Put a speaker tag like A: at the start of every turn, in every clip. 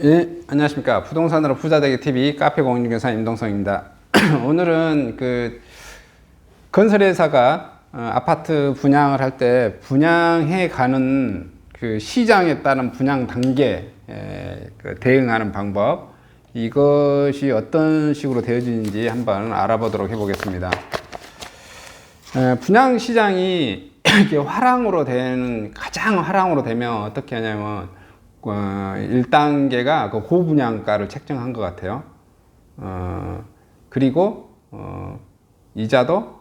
A: 예, 안녕하십니까. 부동산으로 부자되기 TV 카페 공인중개사 임동성입니다. 오늘은 건설회사가 아파트 분양을 할 때 분양해 가는 그 시장에 따른 분양 단계에 대응하는 방법, 이것이 어떤 식으로 되어지는지 한번 알아보도록 해보겠습니다. 분양 시장이 이렇게 가장 화랑으로 되면 어떻게 하냐면 1단계가 그 고분양가를 책정한 것 같아요. 그리고 이자도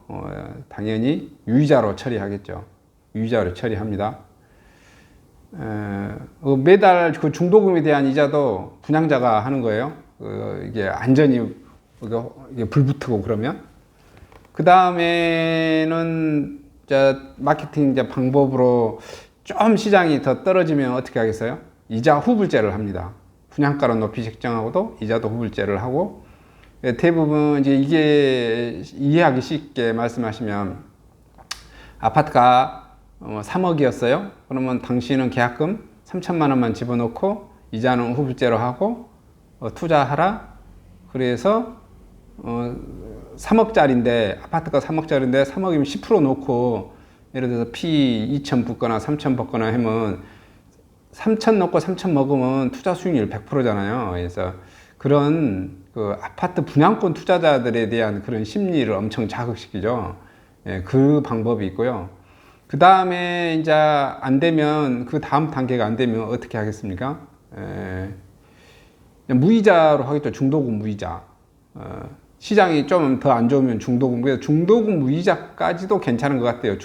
A: 당연히 유이자로 처리하겠죠. 유이자로 처리합니다. 매달 그 중도금에 대한 이자도 분양자가 하는 거예요. 이게 안전이 이게 불붙고 그러면. 그 다음에는 마케팅 방법으로 좀 시장이 더 떨어지면 어떻게 하겠어요? 이자 후불제를 합니다. 분양가로 높이 책정하고도 이자도 후불제를 하고, 대부분 이게 이해하기 쉽게 말씀하시면, 아파트가 3억이었어요. 그러면 당신은 계약금 3천만 원만 집어넣고 이자는 후불제로 하고 투자하라. 그래서 3억짜리인데, 아파트가 3억짜리인데 3억이면 10% 놓고 예를 들어서 피 2천 붙거나 3천 붙거나 하면 3천 넣고 3천 먹으면 투자 수익률 100%잖아요. 그래서 그런 아파트 분양권 투자자들에 대한 그런 심리를 엄청 자극시키죠. 예, 그 방법이 있고요. 그 다음에 이제 안 되면, 그 다음 단계가 안 되면 어떻게 하겠습니까? 무이자로 하겠죠. 중도금 무이자. 시장이 좀 더 안 좋으면 중도금, 그래서 중도금 무이자까지도 괜찮은 것 같아요.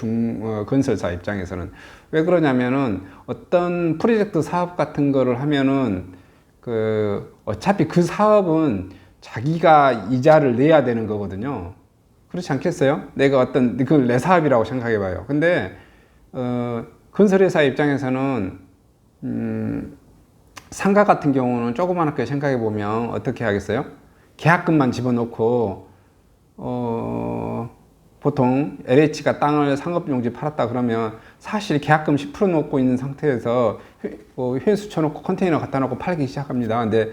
A: 건설사 입장에서는. 왜 그러냐면은 어떤 프로젝트 사업 같은 거를 하면은 어차피 그 사업은 자기가 이자를 내야 되는 거거든요. 그렇지 않겠어요? 내가 그걸 내 사업이라고 생각해 봐요. 근데 건설회사 입장에서는 상가 같은 경우는 조그맣게 생각해 보면 어떻게 하겠어요? 계약금만 집어넣고 보통 LH가 땅을 상업용지 팔았다 그러면 사실 계약금 10% 넣고 있는 상태에서 회수 쳐놓고 컨테이너 갖다 놓고 팔기 시작합니다. 근데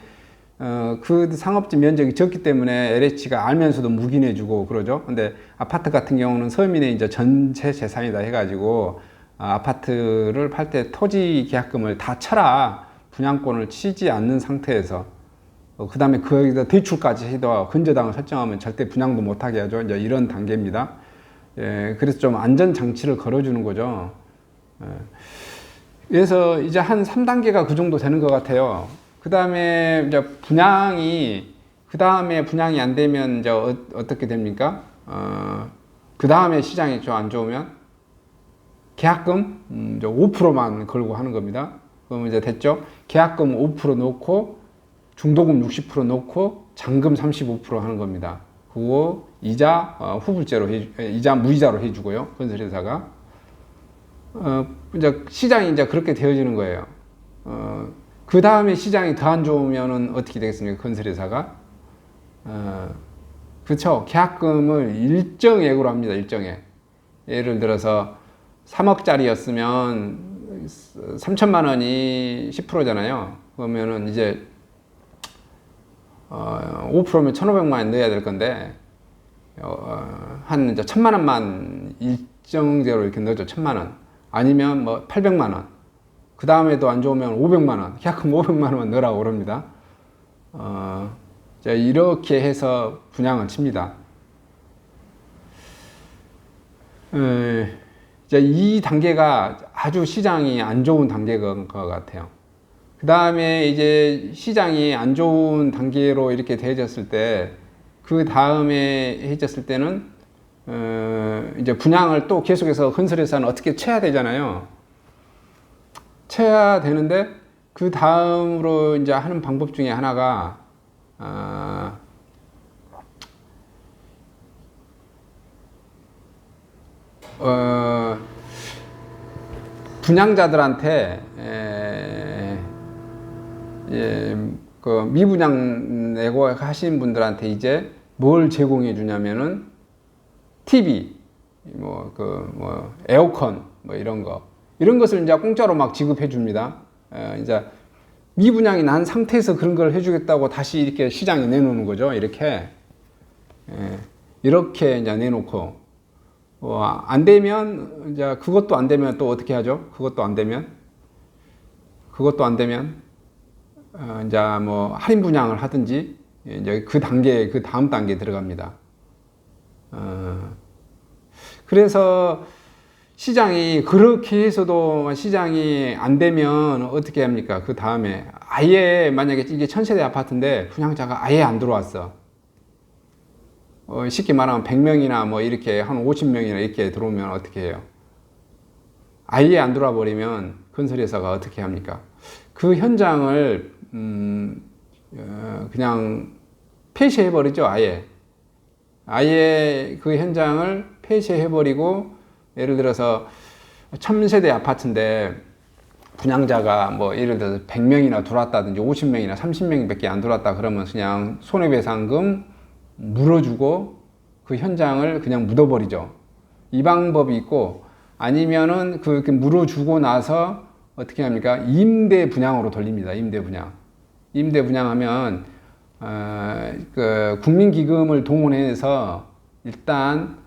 A: 그 상업지 면적이 적기 때문에 LH가 알면서도 묵인해주고 그러죠. 근데 아파트 같은 경우는 서민의 이제 전체 재산이다 해가지고 아파트를 팔 때 토지 계약금을 다 쳐라, 분양권을 치지 않는 상태에서 그 다음에 거기다 대출까지 해도 근저당을 설정하면 절대 분양도 못하게 하죠. 이제 이런 단계입니다. 예, 그래서 좀 안전장치를 걸어주는 거죠. 예. 그래서 이제 한 3단계가 그 정도 되는 것 같아요. 그 다음에 이제 그 다음에 분양이 안 되면 이제 어떻게 됩니까? 그 다음에 시장이 좀 안 좋으면 계약금 이제 5%만 걸고 하는 겁니다. 그럼 이제 됐죠? 계약금 5% 놓고 중도금 60% 놓고 잔금 35% 하는 겁니다. 그거 이자 후불제로 이자 무이자로 해주고요. 건설회사가 이제 시장이 이제 그렇게 되어지는 거예요. 그 다음에 시장이 더 안 좋으면은 어떻게 되겠습니까? 건설회사가 그렇죠. 계약금을 일정액으로 합니다. 일정액. 예를 들어서 3억짜리였으면 3천만 원이 10%잖아요. 그러면은 이제 5%면 1,500만 원 넣어야 될 건데 한 이제 1,000만 원만 일정제로 이렇게 넣어줘. 1,000만 원 아니면 뭐 800만 원. 그 다음에도 안 좋으면 500만 원. 계약금 500만 원만 넣으라고 그럽니다. 이렇게 해서 분양을 칩니다. 이제 이 단계가 아주 시장이 안 좋은 단계인 것 같아요. 그 다음에 이제 시장이 안 좋은 단계로 이렇게 되어졌을 때, 그 다음에 해졌을 때는, 이제 분양을 또 계속해서 건설회사는 어떻게 쳐야 되잖아요. 쳐야 되는데, 그 다음으로 이제 하는 방법 중에 하나가, 분양자들한테, 그 미분양 내고 하시는 분들한테 이제 뭘 제공해 주냐면은 TV, 에어컨, 이런 것을 이제 공짜로 막 지급해 줍니다. 이제 미분양이 난 상태에서 그런 걸 해주겠다고 다시 이렇게 시장에 내놓는 거죠. 이렇게. 예, 이렇게 이제 내놓고, 안 되면, 이제 그것도 안 되면 또 어떻게 하죠? 그것도 안 되면, 이제 뭐 할인 분양을 하든지, 이제 그 단계, 그 다음 단계에 들어갑니다. 그래서 시장이 그렇게 해서도 시장이 안 되면 어떻게 합니까? 그 다음에 아예 만약에 이게 천세대 아파트인데 분양자가 아예 안 들어왔어. 쉽게 말하면 100명이나 뭐 이렇게 한 50명이나 이렇게 들어오면 어떻게 해요? 아예 안 들어와 버리면 건설회사가 어떻게 합니까? 그 현장을 그냥 폐쇄해 버리죠. 아예 그 현장을 폐쇄해 버리고, 예를 들어서 1000세대 아파트인데 분양자가 뭐 예를 들어서 100명이나 들어왔다든지 50명이나 30명밖에 안 들어왔다 그러면 그냥 손해배상금 물어주고 그 현장을 그냥 묻어버리죠. 이 방법이 있고, 아니면은 그렇게 물어주고 나서 어떻게 합니까? 임대 분양으로 돌립니다. 임대 분양하면 그 국민기금을 동원해서 일단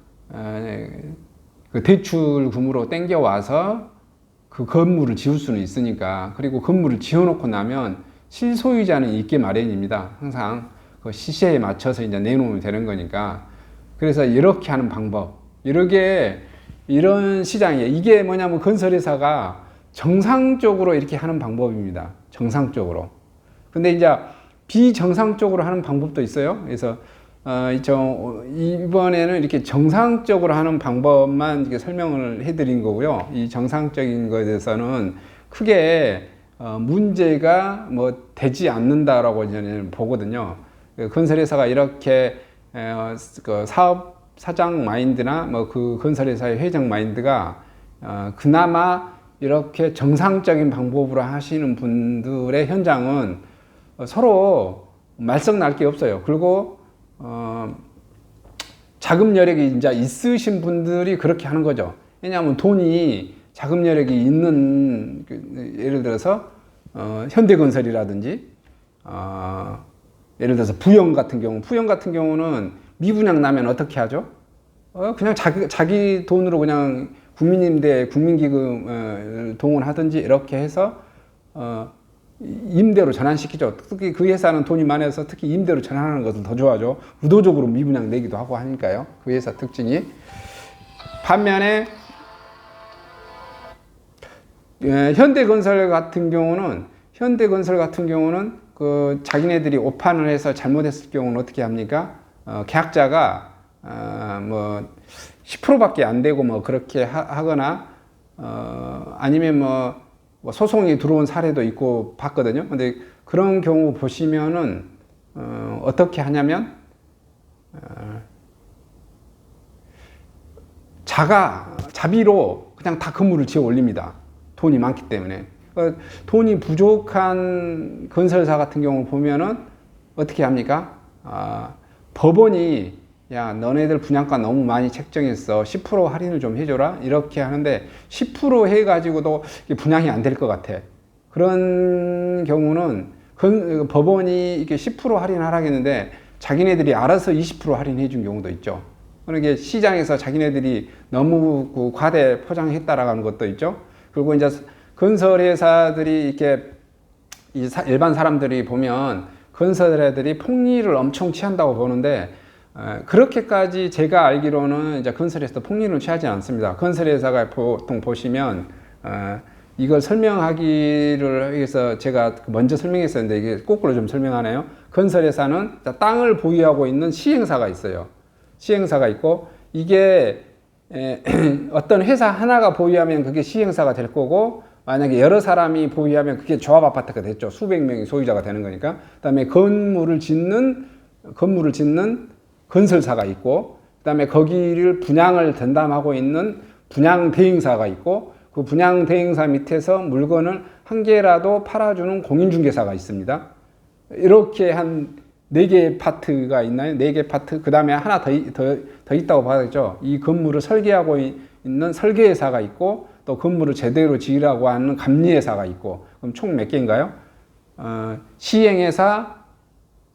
A: 그 대출금으로 땡겨와서 그 건물을 지을 수는 있으니까, 그리고 건물을 지어놓고 나면 실소유자는 있게 마련입니다. 항상 그 시세에 맞춰서 이제 내놓으면 되는 거니까. 그래서 이렇게 하는 방법, 이런 시장이에요. 이게 뭐냐면 건설회사가 정상적으로 이렇게 하는 방법입니다. 정상적으로. 근데 이제 비정상적으로 하는 방법도 있어요. 그래서 이번에는 이렇게 정상적으로 하는 방법만 이렇게 설명을 해드린 거고요. 이 정상적인 것에 대해서는 크게 문제가 뭐 되지 않는다라고 저는 보거든요. 건설회사가 이렇게 그 사장 마인드나 뭐 그 건설회사의 회장 마인드가 그나마 이렇게 정상적인 방법으로 하시는 분들의 현장은 서로 말썽 날 게 없어요. 그리고 자금 여력이 이제 있으신 분들이 그렇게 하는 거죠. 왜냐하면 자금 여력이 있는, 예를 들어서 현대건설이라든지 예를 들어서 부영 같은 경우는 미분양 나면 어떻게 하죠? 그냥 자기 돈으로 그냥 국민기금 동원하든지 이렇게 해서 임대로 전환시키죠. 특히 그 회사는 돈이 많아서 특히 임대로 전환하는 것을 더 좋아하죠. 의도적으로 미분양 내기도 하고 하니까요. 그 회사 특징이. 반면에 현대건설 같은 경우는 그 자기네들이 오판을 해서 잘못했을 경우는 어떻게 합니까? 계약자가 뭐 10%밖에 안 되고 뭐 그렇게 하거나 아니면 뭐 소송이 들어온 사례도 있고 봤거든요. 근데 그런 경우 보시면은 어떻게 하냐면 자비로 그냥 다 건물을 지어 올립니다. 돈이 많기 때문에. 돈이 부족한 건설사 같은 경우를 보면은 어떻게 합니까? 법원이 야, 너네들 분양가 너무 많이 책정했어. 10% 할인을 좀 해줘라. 이렇게 하는데 10% 해가지고도 분양이 안 될 것 같아. 그런 경우는 법원이 이렇게 10% 할인하라겠는데 자기네들이 알아서 20% 할인해 준 경우도 있죠. 그러니까 시장에서 자기네들이 너무 과대 포장했다라는 것도 있죠. 그리고 이제 건설회사들이 이렇게 일반 사람들이 보면 건설회사들이 폭리를 엄청 취한다고 보는데 그렇게까지 제가 알기로는 이제 건설회사도 폭리를 취하지 않습니다. 건설회사가 보통 보시면 이걸 설명하기를 위해서 제가 먼저 설명했었는데 이게 거꾸로 좀 설명하네요. 건설회사는 땅을 보유하고 있는 시행사가 있어요. 시행사가 있고 이게 어떤 회사 하나가 보유하면 그게 시행사가 될 거고 만약에 여러 사람이 보유하면 그게 조합 아파트가 됐죠. 수백 명이 소유자가 되는 거니까. 그다음에 건물을 짓는 건설사가 있고 그다음에 거기를 분양을 전담하고 있는 분양 대행사가 있고 그 분양 대행사 밑에서 물건을 한 개라도 팔아주는 공인중개사가 있습니다. 이렇게 한 4개 파트가 있나요? 4개 파트. 그 다음에 하나 더 있다고 봐야죠. 이 건물을 설계하고 있는 설계회사가 있고 또 건물을 제대로 지으라고 하는 감리회사가 있고 그럼 총 몇 개인가요? 시행회사,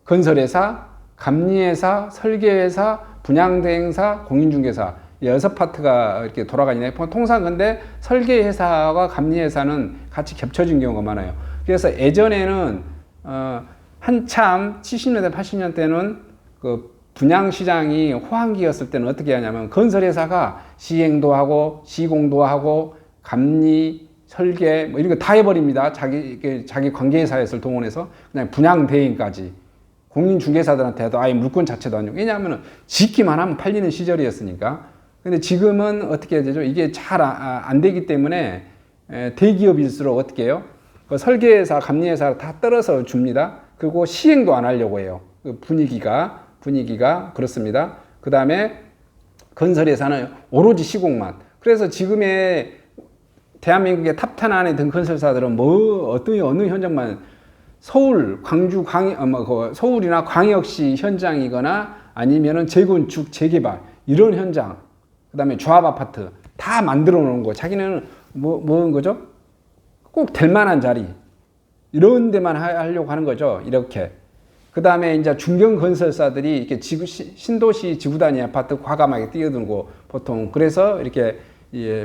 A: 건설회사, 감리회사, 설계회사, 분양대행사, 공인중개사 6파트가 이렇게 돌아가니까 통상 근데 설계회사와 감리회사는 같이 겹쳐진 경우가 많아요. 그래서 예전에는 한참 70년대, 80년대는 그 분양시장이 호황기였을 때는 어떻게 하냐면 건설회사가 시행도 하고 시공도 하고 감리, 설계 뭐 이런 거 다 해버립니다. 자기 관계회사에서 동원해서 그냥 분양대행까지. 공인중개사들한테도 아예 물건 자체도 안 주고. 왜냐하면 짓기만 하면 팔리는 시절이었으니까. 근데 지금은 어떻게 해야 되죠? 이게 잘 안 되기 때문에 대기업일수록 어떻게 해요? 그 설계회사, 감리회사 다 떨어서 줍니다. 그리고 시행도 안 하려고 해요. 그 분위기가 그렇습니다. 그 다음에 건설회사는 오로지 시공만. 그래서 지금의 대한민국의 탑10 안에 든 건설사들은 어느 현장만 서울, 광주, 서울이나 광역시 현장이거나 아니면은 재건축, 재개발 이런 현장, 그 다음에 조합 아파트 다 만들어 놓은 거. 자기는 뭐인 거죠? 꼭 될 만한 자리 이런 데만 하려고 하는 거죠. 이렇게. 그 다음에 이제 중견 건설사들이 이렇게 신도시 지구 단위 아파트 과감하게 뛰어들고 보통 그래서 이렇게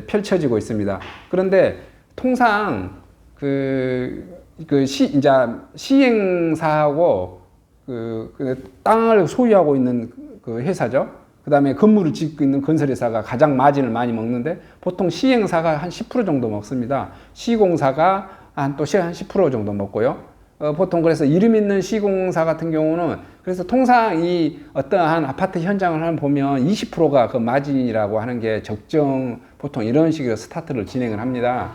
A: 펼쳐지고 있습니다. 그런데 통상 이제 시행사하고 땅을 소유하고 있는 그 회사죠. 그 다음에 건물을 짓고 있는 건설회사가 가장 마진을 많이 먹는데 보통 시행사가 한 10% 정도 먹습니다. 시공사가 또 한 10% 정도 먹고요. 보통 그래서 이름 있는 시공사 같은 경우는 그래서 통상 이 어떠한 아파트 현장을 보면 20%가 그 마진이라고 하는 게 적정 보통 이런 식으로 스타트를 진행을 합니다.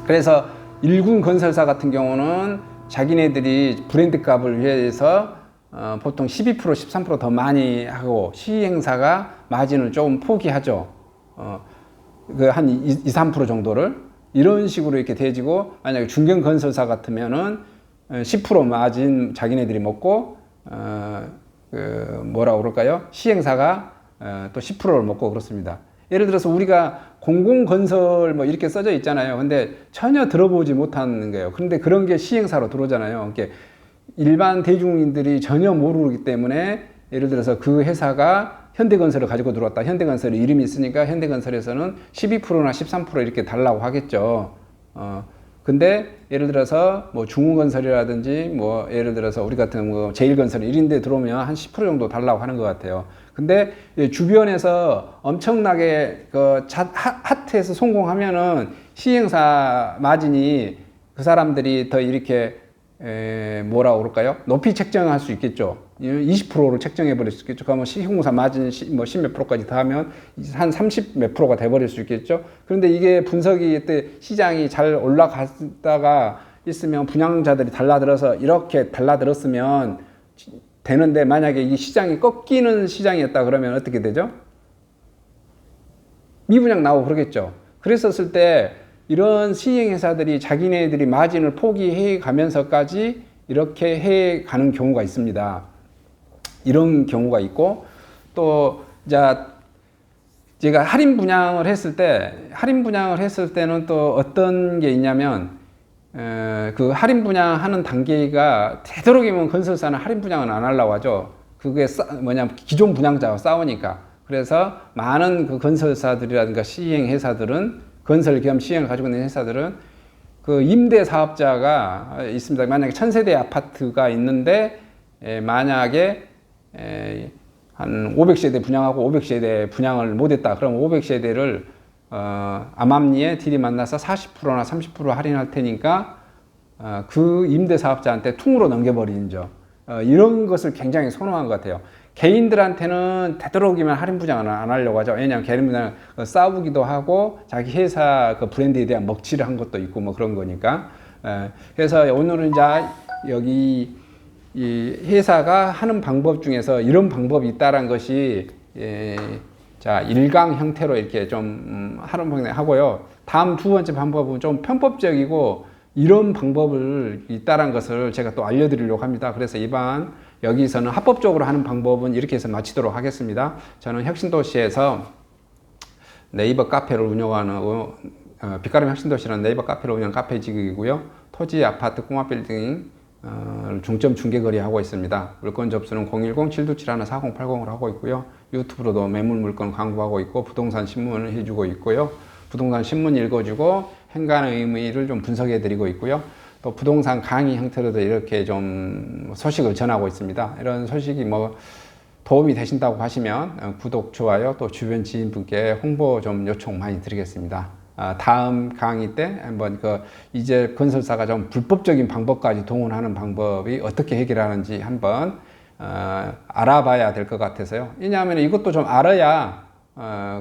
A: 그래서 일군 건설사 같은 경우는 자기네들이 브랜드 값을 위해서 보통 12%, 13% 더 많이 하고 시행사가 마진을 조금 포기하죠. 한 2, 3% 정도를 이런 식으로 이렇게 돼지고 만약에 중견 건설사 같으면은 10% 마진 자기네들이 먹고 뭐라고 그럴까요? 시행사가 또 10%를 먹고 그렇습니다. 예를 들어서 우리가 공공건설 뭐 이렇게 써져 있잖아요. 근데 전혀 들어보지 못하는 거예요. 그런데 그런 게 시행사로 들어오잖아요. 이렇게 일반 대중인들이 전혀 모르기 때문에 예를 들어서 그 회사가 현대건설을 가지고 들어왔다. 현대건설의 이름이 있으니까 현대건설에서는 12%나 13% 이렇게 달라고 하겠죠. 근데 예를 들어서 뭐 중흥건설이라든지 뭐 예를 들어서 우리 같은 뭐 제일건설 이런 데 들어오면 한 10% 정도 달라고 하는 것 같아요. 근데 주변에서 엄청나게 핫해서 성공하면은 시행사 마진이 그 사람들이 더 이렇게 뭐라고 그럴까요? 높이 책정할 수 있겠죠. 20%로 책정해 버릴 수 있겠죠. 그러면 시공사 마진 뭐 10몇 프로까지 더하면 한 30 몇 프로가 돼 버릴 수 있겠죠. 그런데 이게 분석이 때 시장이 잘 올라갔다가 있으면 분양자들이 달라들어서 이렇게 달라들었으면 되는데 만약에 이 시장이 꺾이는 시장이었다 그러면 어떻게 되죠? 미분양 나오고 그러겠죠. 그랬었을 때 이런 시행회사들이 자기네들이 마진을 포기해 가면서까지 이렇게 해 가는 경우가 있습니다. 이런 경우가 있고 또 제가 할인 분양을 했을 때는 또 어떤 게 있냐면 그 할인 분양하는 단계가 되도록이면 건설사는 할인 분양은 안 하려고 하죠. 그게 기존 분양자와 싸우니까. 그래서 많은 그 건설사들이라든가 시행회사들은 건설 겸 시행을 가지고 있는 회사들은 그 임대 사업자가 있습니다. 만약에 1000세대 아파트가 있는데 만약에 한 500세대 분양하고 500세대 분양을 못했다. 그럼 500세대를 암암리에 들이만나서 40%나 30% 할인할 테니까 그 임대 사업자한테 퉁으로 넘겨버리죠. 이런 것을 굉장히 선호한 것 같아요. 개인들한테는 되도록이면 할인 분양을 안 하려고 하죠. 왜냐하면 개인 분양 싸우기도 하고 자기 회사 그 브랜드에 대한 먹칠을 한 것도 있고 뭐 그런 거니까. 그래서 오늘은 이제 여기 이 회사가 하는 방법 중에서 이런 방법이 있다는 것이 자 1강 형태로 이렇게 좀 하는 방법 하고요. 다음 두 번째 방법은 좀 편법적이고 이런 방법을 있다는 것을 제가 또 알려드리려고 합니다. 그래서 이번 여기서는 합법적으로 하는 방법은 이렇게 해서 마치도록 하겠습니다. 저는 혁신도시에서 네이버 카페를 운영하는 빛가람 혁신도시는 네이버 카페로 운영 카페직이고요. 토지, 아파트, 꼬마 빌딩 중점 중개 거래하고 있습니다. 물건 접수는 010-727-4080으로 하고 있고요. 유튜브로도 매물 물건 광고하고 있고 부동산 신문을 해주고 있고요. 부동산 신문 읽어주고 행간의 의미를 좀 분석해 드리고 있고요. 또 부동산 강의 형태로도 이렇게 좀 소식을 전하고 있습니다. 이런 소식이 뭐 도움이 되신다고 하시면 구독, 좋아요, 또 주변 지인분께 홍보 좀 요청 많이 드리겠습니다. 다음 강의 때 한번 이제 건설사가 좀 불법적인 방법까지 동원하는 방법이 어떻게 해결하는지 한번 알아봐야 될 것 같아서요. 왜냐하면 이것도 좀 알아야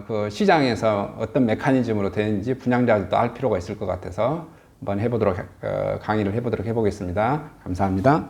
A: 그 시장에서 어떤 메커니즘으로 되는지 분양자들도 알 필요가 있을 것 같아서 한번 강의를 해보도록 해보겠습니다. 감사합니다.